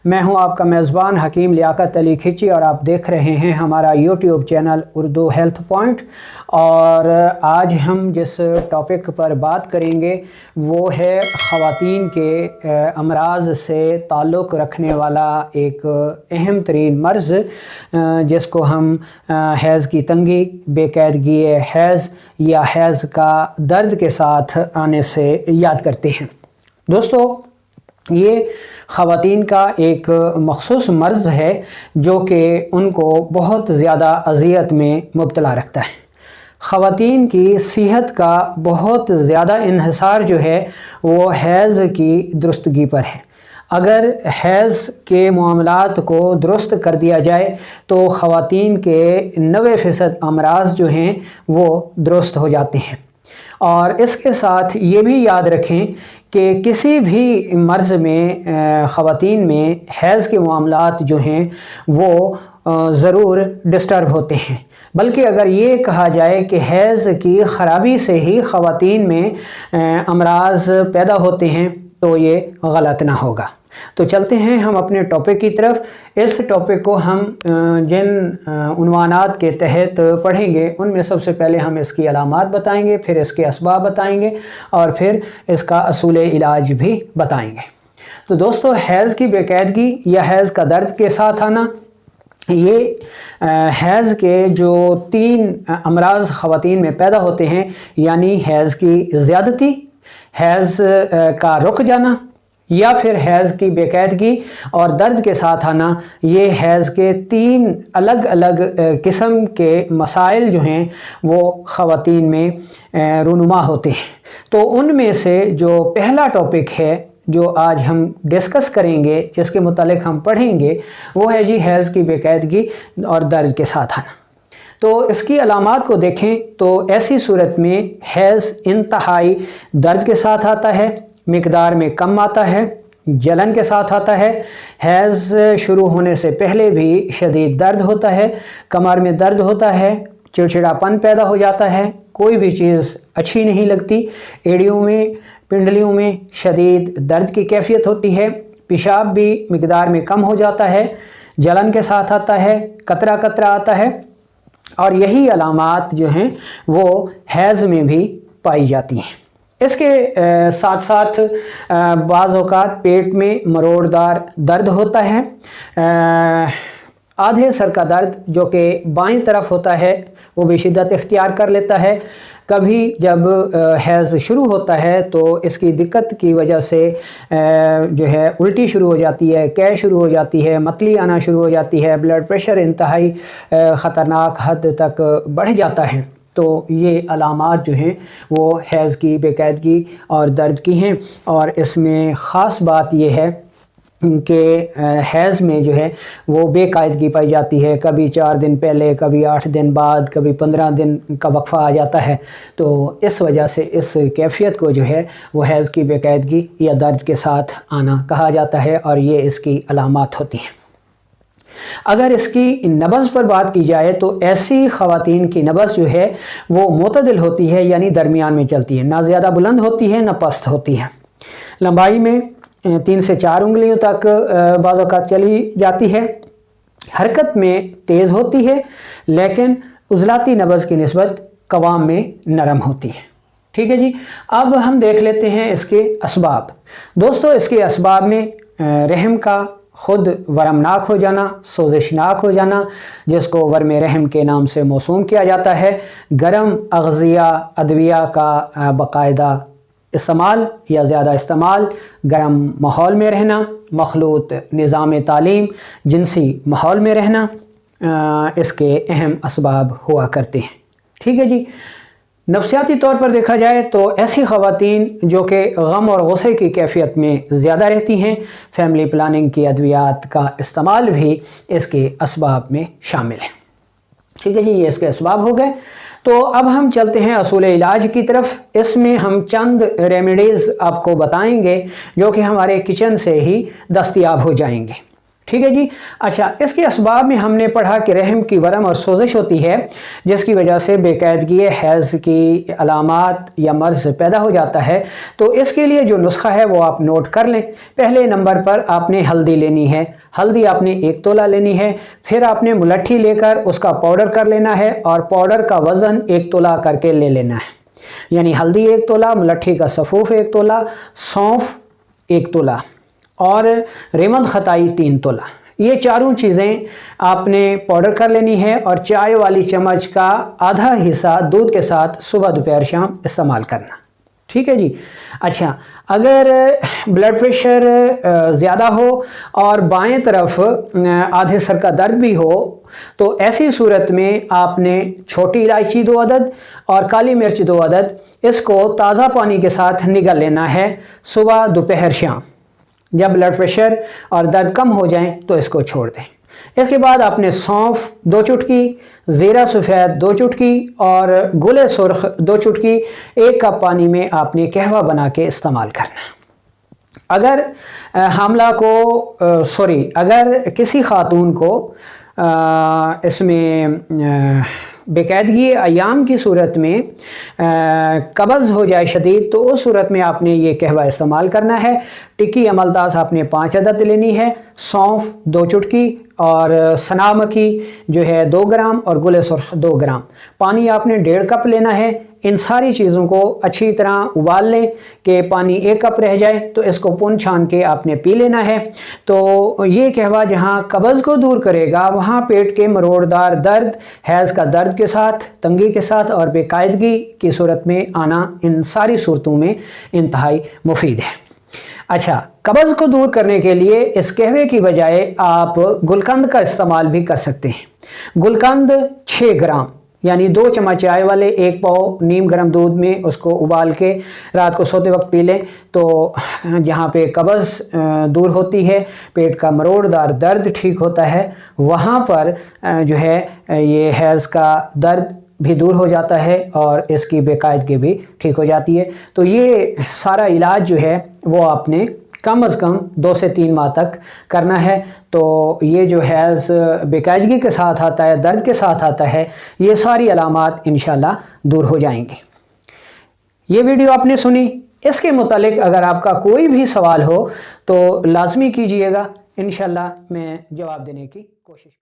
मैं हूं आपका मेज़बान हकीम लियाकत अली खिची और आप देख रहे हैं हमारा YouTube channel Urdu health point. और आज हम जिस टॉपिक पर बात करेंगे वो है ख़वातीन के अमराज से ताल्लुक़ रखने वाला एक अहम तरीन मर्ज़ जिसको हम हैज़ की तंगी, बेकायदगी हैज़ या हैज़ का दर्द के साथ आने से याद करते हैं। दोस्तों, ये ख़वातीन का एक मख़सूस मर्ज़ है जो कि उनको बहुत ज़्यादा अज़ियत में मुब्तला रखता है। ख़वातीन की सेहत का बहुत ज़्यादा इन्हिसार जो है वो हैज़ की दुरुस्तगी पर है। अगर हैज़ के मामलात को दुरुस्त कर दिया जाए तो ख़वातीन के 90% अमराज़ जो हैं वो दुरुस्त हो जाते हैं। और इसके साथ ये भी याद रखें कि किसी भी मर्ज़ में ख़वातीन में हैज़ के मामलात जो हैं वो ज़रूर डिस्टर्ब होते हैं, बल्कि अगर ये कहा जाए कि हैज़ की ख़राबी से ही ख़वातीन में अमराज़ पैदा होते हैं तो ये गलत ना होगा। तो चलते हैं हम अपने टॉपिक की तरफ। इस टॉपिक को हम जिन उन्वानात के तहत पढ़ेंगे उनमें सबसे पहले हम इसकी अलामात बताएंगे, फिर इसके असबाब बताएंगे और फिर इसका असूल इलाज भी बताएंगे। तो दोस्तों, हैज़ की बेकायदगी या हैज़ का दर्द के साथ आना, ये हैज़ के जो 3 अमराज़ ख़वातीन में पैदा होते हैं, यानी हैज़ की ज़्यादती, हैज़ का रुक जाना या फिर हैज़ की बेकायदगी और दर्द के साथ आना, ये हैज़ के 3 अलग अलग किस्म के मसाइल जो हैं वो ख़वातीन में रूनुमा होते हैं। तो उनमें से जो पहला टॉपिक है जो आज हम डिस्कस करेंगे, जिसके मुतालिक हम पढ़ेंगे, वो है जी हैज़ की बेकायदगी और दर्द के साथ आना। तो इसकी अलामात को देखें तो ऐसी सूरत में हैज़ इंतहाई दर्द के साथ आता है, मिकदार में कम आता है, जलन के साथ आता है। हैज़ शुरू होने से पहले भी शदीद दर्द होता है, कमर में दर्द होता है, चिड़चिड़ापन पैदा हो जाता है, कोई भी चीज़ अच्छी नहीं लगती, एड़ियों में, पिंडलियों में शदीद दर्द की कैफियत होती है, पेशाब भी मिकदार में कम हो जाता है, जलन के साथ आता है, कतरा कतरा आता है। और यही अलामात जो हैं वो हैज़ में भी पाई जाती हैं। इसके साथ साथ बाज़ औक़ात पेट में मरोड़दार दर्द होता है, आधे सर का दर्द जो कि बाईं तरफ होता है वो भी शिद्दत इख्तियार कर लेता है। कभी जब हैज़ शुरू होता है तो इसकी दिक्कत की वजह से जो है उल्टी शुरू हो जाती है, कै शुरू हो जाती है, मतली आना शुरू हो जाती है, ब्लड प्रेशर इंतहाई ख़तरनाक हद तक बढ़ जाता है। तो ये अलामात जो हैं वो हैज़ की बेकायदगी और दर्द की हैं। और इसमें ख़ास बात ये है कि हैज़ में जो है वो बेकायदगी पाई जाती है, कभी 4 दिन पहले, कभी 8 दिन बाद, कभी 15 दिन का वक्फ़ा आ जाता है। तो इस वजह से इस कैफियत को जो है वो हैज़ की बेकायदगी या दर्द के साथ आना कहा जाता है और ये इसकी अलामात होती हैं। अगर इसकी नब्ज़ पर बात की जाए तो ऐसी ख़वातीन की नब्ज़ जो है वो मोतदिल होती है, यानी दरमियान में चलती है, ना ज़्यादा बुलंद होती है ना पस्त होती है। लंबाई में 3 से 4 उंगलियों तक बाज़ औक़ात चली जाती है। हरकत में तेज़ होती है लेकिन उज़लाती नब्ज़ की निस्बत क़वाम में नरम होती है। ठीक है जी। अब हम देख लेते हैं इसके असबाब। दोस्तों, इसके असबाब में रहम का ख़ुद वरमनाक हो जाना, सोजिशनाक हो जाना, जिसको वर्म रहम के नाम से मौसूम किया जाता है, गर्म अग़ज़िया अदविया का बाकायदा इस्तेमाल या ज़्यादा इस्तेमाल, गर्म माहौल में रहना, मखलूत निज़ाम तालीम, जिनसी माहौल में रहना, इसके अहम असबाब हुआ करते हैं। ठीक है जी। नफ्सियाती तौर पर देखा जाए तो ऐसी ख़वातीन जो कि गम और गुस्से की कैफियत में ज़्यादा रहती हैं, फैमिली प्लानिंग की अद्वियात का इस्तेमाल भी इसके असबाब में शामिल है। ठीक है जी, ये इसके असबाब हो गए। तो अब हम चलते हैं असूल इलाज की तरफ। इसमें हम चंद रेमेडीज़ आपको बताएंगे जो कि हमारे किचन से ही दस्तयाब हो जाएंगे। ठीक है जी। अच्छा, इसके असबाब में हमने पढ़ा कि रहम की वरम और सोजिश होती है, जिसकी वजह से बेकायदगी हैज़ की अलामात या मर्ज़ पैदा हो जाता है। तो इसके लिए जो नुस्खा है वो आप नोट कर लें। पहले नंबर पर आपने हल्दी लेनी है, हल्दी आपने 1 तोला लेनी है। फिर आपने मुलट्ठी लेकर उसका पाउडर कर लेना है और पाउडर का वज़न 1 तोला करके ले लेना है। यानी हल्दी 1 तोला, मुलट्ठी का सफ़ूफ 1 तोला, सौंफ 1 तोला और रेमंद खताई 3 तोला। ये चारों चीज़ें आपने पाउडर कर लेनी है और चाय वाली चम्मच का आधा हिस्सा दूध के साथ सुबह दोपहर शाम इस्तेमाल करना। ठीक है जी। अच्छा, अगर ब्लड प्रेशर ज़्यादा हो और बाएं तरफ आधे सर का दर्द भी हो, तो ऐसी सूरत में आपने छोटी इलायची 2 अदद और काली मिर्च 2 अदद, इसको ताज़ा पानी के साथ निगल लेना है सुबह दोपहर शाम। जब ब्लड प्रेशर और दर्द कम हो जाए तो इसको छोड़ दें। इसके बाद आपने सौंफ 2 चुटकी, ज़ीरा सफ़ेद 2 चुटकी और गुले सुर्ख 2 चुटकी 1 कप पानी में आपने कहवा बना के इस्तेमाल करना। अगर हामला को अगर किसी खातून को इसमें बेकायदगी अयाम की सूरत में कब्ज़ हो जाए शदीद, तो उस सूरत में आपने ये कहवा इस्तेमाल करना है। टिक्की अमलतास आपने 5 अदद लेनी है, सौंफ 2 चुटकी और सना मक्खी जो है 2 ग्राम और गुले सुर्ख 2 ग्राम। पानी आपने 1.5 कप लेना है। इन सारी चीज़ों को अच्छी तरह उबाल लें कि पानी 1 कप रह जाए, तो इसको पुन छान के आपने पी लेना है। तो ये कहवा जहाँ कब्ज़ को दूर करेगा, वहाँ पेट के मरोड़दार दर्द, हैज़ का दर्द के साथ, तंगी के साथ और बेकायदगी की सूरत में आना, इन सारी सूरतों में इंतहाई मुफीद है। अच्छा, कब्ज़ को दूर करने के लिए इस कहवे की बजाय आप गुलकंद का इस्तेमाल भी कर सकते हैं। गुलकंद 6 ग्राम यानी 2 चम्मच चाय वाले 1 पाव नीम गर्म दूध में उसको उबाल के रात को सोते वक्त पी लें, तो जहाँ पे कब्ज़ दूर होती है, पेट का मरोड़दार दर्द ठीक होता है, वहाँ पर जो है ये हैज़ का दर्द भी दूर हो जाता है और इसकी बेकायदगी भी ठीक हो जाती है। तो ये सारा इलाज जो है वो आपने कम अज़ कम 2 से 3 माह तक करना है। तो ये जो हैज़ बेकायदगी के साथ आता है, दर्द के साथ आता है, ये सारी अलामात इंशाल्लाह दूर हो जाएंगी। ये वीडियो आपने सुनी, इसके मुतालिक अगर आपका कोई भी सवाल हो तो लाजमी कीजिएगा, इंशाल्लाह मैं जवाब देने की कोशिश